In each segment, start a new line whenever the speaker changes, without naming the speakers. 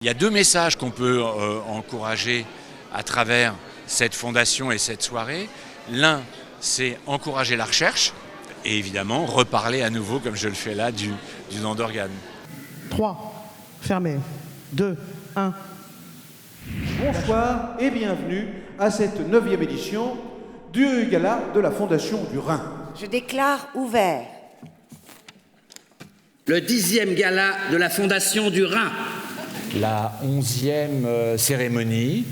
Il y a deux messages qu'on peut encourager à travers cette fondation et cette soirée. L'un, c'est encourager la recherche et évidemment reparler à nouveau, comme je le fais là, du don d'organes.
3, fermez. 2, 1.
Bonsoir et bienvenue à cette 9e édition du Gala de la Fondation du Rhin.
Je déclare ouvert
le 10e Gala de la Fondation du Rhin.
La 11e cérémonie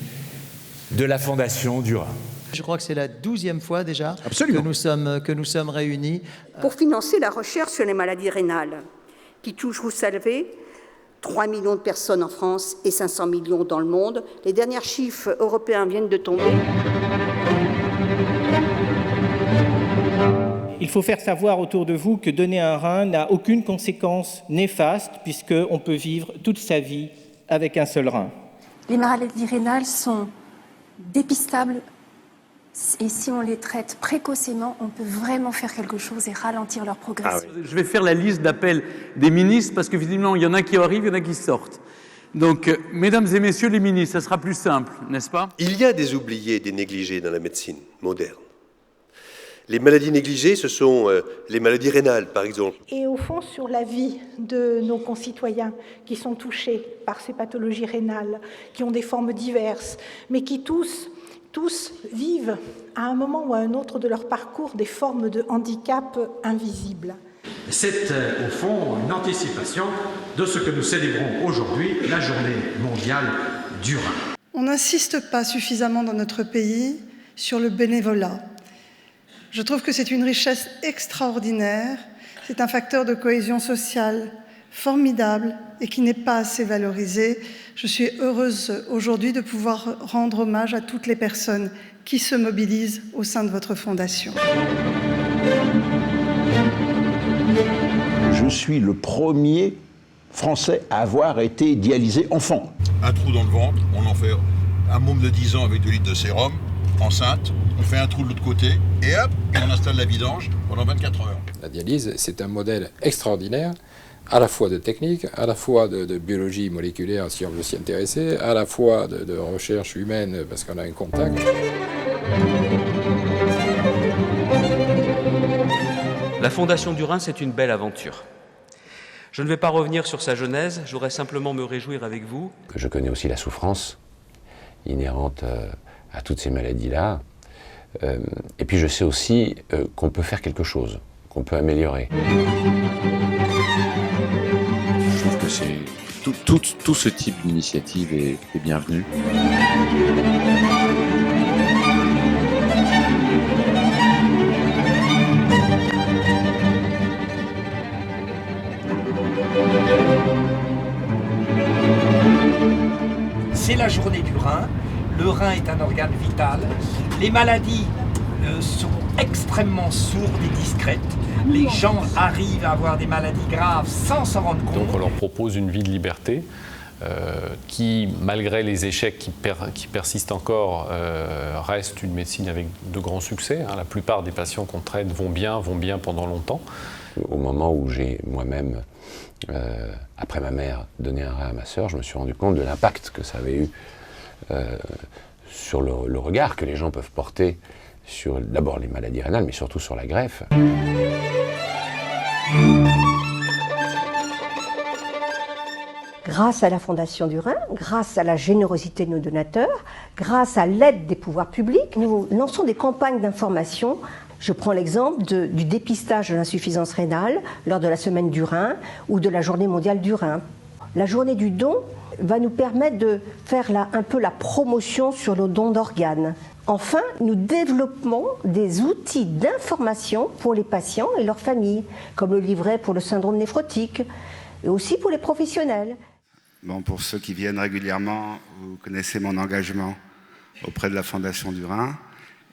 de la Fondation du Rhin.
Je crois que c'est la 12e fois déjà que nous sommes réunis.
Pour financer la recherche sur les maladies rénales, qui touchent, vous savez, 3 millions de personnes en France et 500 millions dans le monde. Les derniers chiffres européens viennent de tomber.
Il faut faire savoir autour de vous que donner un rein n'a aucune conséquence néfaste puisqu'on peut vivre toute sa vie avec un seul rein.
Les maladies rénales sont dépistables et si on les traite précocement, on peut vraiment faire quelque chose et ralentir leur progression.
Je vais faire la liste d'appels des ministres parce que visiblement il y en a qui arrivent, il y en a qui sortent. Donc, mesdames et messieurs les ministres, ça sera plus simple, n'est-ce pas ?
Il y a des oubliés, des négligés dans la médecine moderne. Les maladies négligées, ce sont les maladies rénales, par exemple.
Et au fond, sur la vie de nos concitoyens qui sont touchés par ces pathologies rénales, qui ont des formes diverses, mais qui tous vivent à un moment ou à un autre de leur parcours des formes de handicap invisibles.
C'est au fond une anticipation de ce que nous célébrons aujourd'hui, la journée mondiale du Rhin.
On n'insiste pas suffisamment dans notre pays sur le bénévolat. Je trouve que c'est une richesse extraordinaire, c'est un facteur de cohésion sociale formidable et qui n'est pas assez valorisé. Je suis heureuse aujourd'hui de pouvoir rendre hommage à toutes les personnes qui se mobilisent au sein de votre fondation.
Je suis le premier Français à avoir été dialysé enfant.
Un trou dans le ventre, on en fait un môme de 10 ans avec 2 litres de sérum, enceinte, on fait un trou de l'autre côté et hop, on installe la vidange pendant 24 heures.
La dialyse, c'est un modèle extraordinaire, à la fois de technique, à la fois de biologie moléculaire si on veut s'y intéresser, à la fois de recherche humaine parce qu'on a un contact.
La Fondation du Rhin, c'est une belle aventure. Je ne vais pas revenir sur sa genèse, je voudrais simplement me réjouir avec vous.
Je connais aussi la souffrance inhérente à toutes ces maladies-là. Et puis je sais aussi qu'on peut faire quelque chose, qu'on peut améliorer.
Je trouve que tout ce type d'initiative est bienvenu.
C'est la journée du rein. Le rein est un organe vital. Les maladies sont extrêmement sourdes et discrètes. Les gens arrivent à avoir des maladies graves sans s'en rendre compte.
Donc on leur propose une vie de liberté qui, malgré les échecs qui persistent encore, reste une médecine avec de grands succès. La plupart des patients qu'on traite vont bien pendant longtemps.
Au moment où j'ai moi-même, après ma mère, donné un rein à ma sœur, je me suis rendu compte de l'impact que ça avait eu sur le regard que les gens peuvent porter sur d'abord les maladies rénales, mais surtout sur la greffe.
Grâce à la Fondation du Rhin, grâce à la générosité de nos donateurs, grâce à l'aide des pouvoirs publics, nous lançons des campagnes d'information. Je prends l'exemple du dépistage de l'insuffisance rénale lors de la semaine du Rhin ou de la journée mondiale du Rhin. La journée du don va nous permettre de faire un peu la promotion sur le don d'organes. Enfin, nous développons des outils d'information pour les patients et leurs familles, comme le livret pour le syndrome néphrotique, et aussi pour les professionnels.
Bon, pour ceux qui viennent régulièrement, vous connaissez mon engagement auprès de la Fondation du Rhin,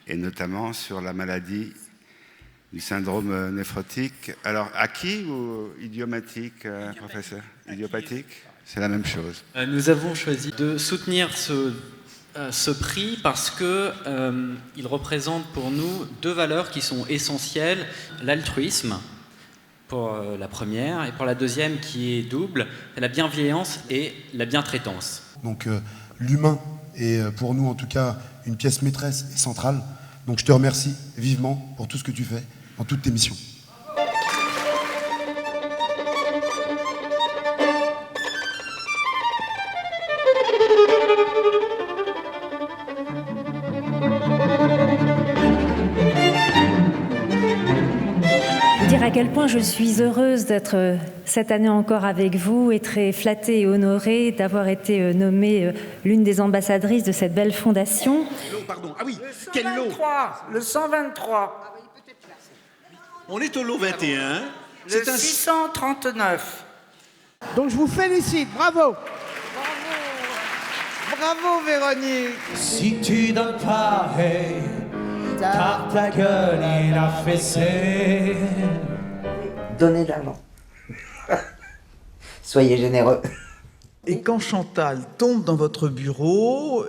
et notamment sur la maladie du syndrome néphrotique. Alors, acquis ou idiomatique, professeur ? Idiopathique ? C'est la même chose.
Nous avons choisi de soutenir ce prix parce qu'il représente pour nous deux valeurs qui sont essentielles. L'altruisme, pour la première. Et pour la deuxième, qui est double, c'est la bienveillance et la bientraitance.
Donc l'humain est pour nous en tout cas une pièce maîtresse et centrale. Donc je te remercie vivement pour tout ce que tu fais dans toutes tes missions.
Dire à quel point je suis heureuse d'être cette année encore avec vous et très flattée et honorée d'avoir été nommée l'une des ambassadrices de cette belle fondation.
Pardon, ah oui,
quel lot ? Le 123.
On est au lot 21.
Le 639.
Donc je vous félicite, bravo. Bravo Véronique.
Si tu donnes pas, hey, tape ta gueule et la fessée.
Donnez de l'argent. Soyez généreux.
Et quand Chantal tombe dans votre bureau,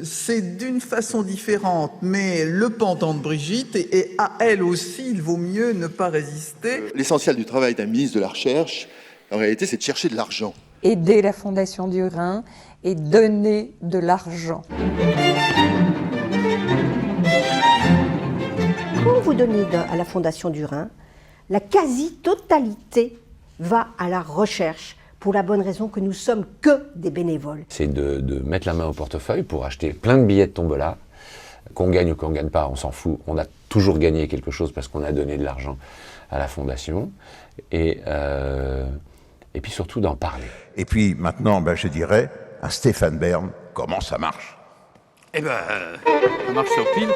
c'est d'une façon différente, mais le pendant de Brigitte, et à elle aussi, il vaut mieux ne pas résister.
L'essentiel du travail d'un ministre de la Recherche, en réalité, c'est de chercher de l'argent.
Aider la Fondation du Rhin et donner de l'argent.
Quand vous donnez à la Fondation du Rhin, la quasi-totalité va à la recherche, pour la bonne raison que nous sommes que des bénévoles.
C'est de mettre la main au portefeuille pour acheter plein de billets de tombola, qu'on gagne ou qu'on ne gagne pas, on s'en fout. On a toujours gagné quelque chose parce qu'on a donné de l'argent à la Fondation. Et puis surtout d'en parler.
Et puis maintenant, je dirais à Stéphane Bern comment ça marche.
Eh ben, ça marche sur pile.